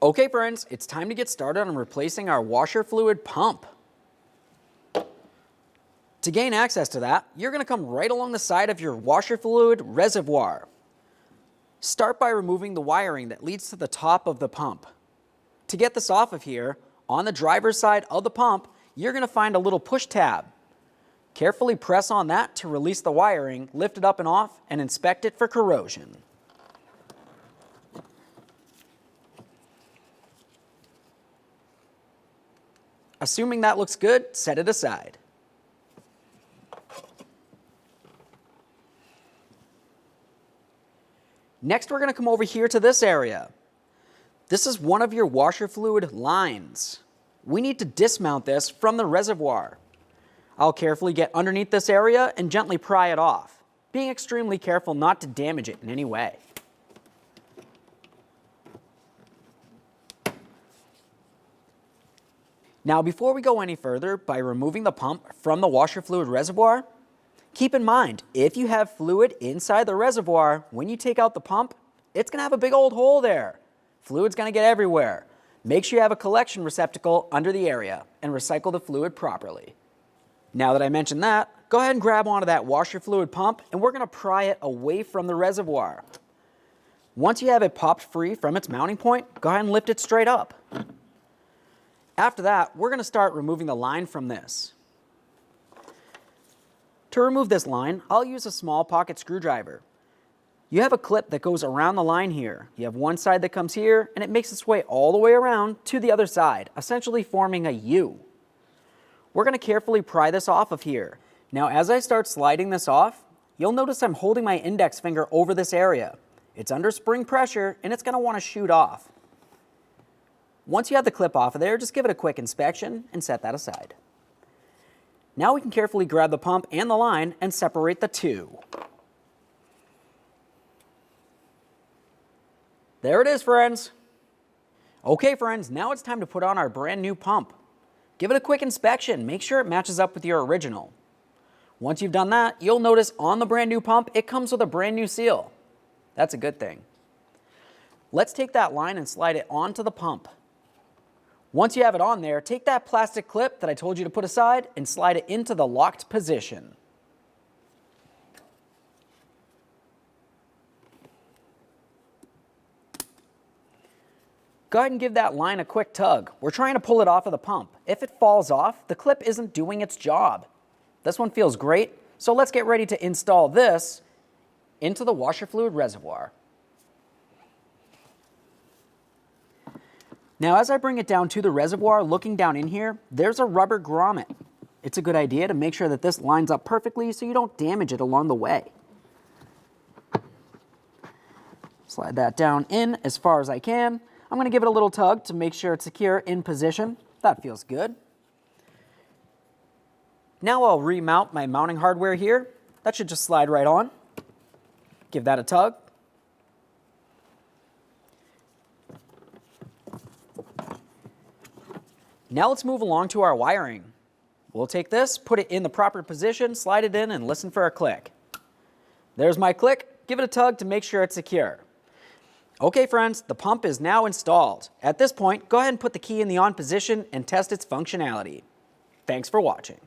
Okay friends, it's time to get started on replacing our washer fluid pump. To gain access to that, you're going to come right along the side of your washer fluid reservoir. Start by removing the wiring that leads to the top of the pump. To get this off of here, on the driver's side of the pump, you're going to find a little push tab. Carefully press on that to release the wiring, lift it up and off, and inspect it for corrosion. Assuming that looks good, set it aside. Next, we're going to come over here to this area. This is one of your washer fluid lines. We need to dismount this from the reservoir. I'll carefully get underneath this area and gently pry it off, being extremely careful not to damage it in any way. Now, before we go any further, by removing the pump from the washer fluid reservoir, keep in mind, if you have fluid inside the reservoir, when you take out the pump, it's going to have a big old hole there. Fluid's going to get everywhere. Make sure you have a collection receptacle under the area and recycle the fluid properly. Now that I mentioned that, go ahead and grab onto that washer fluid pump and we're going to pry it away from the reservoir. Once you have it popped free from its mounting point, go ahead and lift it straight up. After that, we're going to start removing the line from this. To remove this line, I'll use a small pocket screwdriver. You have a clip that goes around the line here. You have one side that comes here, and it makes its way all the way around to the other side, essentially forming a U. We're going to carefully pry this off of here. Now, as I start sliding this off, you'll notice I'm holding my index finger over this area. It's under spring pressure, and it's going to want to shoot off. Once you have the clip off of there, just give it a quick inspection and set that aside. Now we can carefully grab the pump and the line and separate the two. There it is, friends. Okay, friends, now it's time to put on our brand new pump. Give it a quick inspection, make sure it matches up with your original. Once you've done that, you'll notice on the brand new pump, it comes with a brand new seal. That's a good thing. Let's take that line and slide it onto the pump. Once you have it on there, take that plastic clip that I told you to put aside and slide it into the locked position. Go ahead and give that line a quick tug. We're trying to pull it off of the pump. If it falls off, the clip isn't doing its job. This one feels great, so let's get ready to install this into the washer fluid reservoir. Now, as I bring it down to the reservoir, looking down in here, there's a rubber grommet. It's a good idea to make sure that this lines up perfectly so you don't damage it along the way. Slide that down in as far as I can. I'm going to give it a little tug to make sure it's secure in position. That feels good. Now I'll remount my mounting hardware here. That should just slide right on. Give that a tug. Now let's move along to our wiring. We'll take this, put it in the proper position, slide it in, and listen for a click. There's my click. Give it a tug to make sure it's secure. Okay, friends, the pump is now installed. At this point, go ahead and put the key in the on position and test its functionality. Thanks for watching.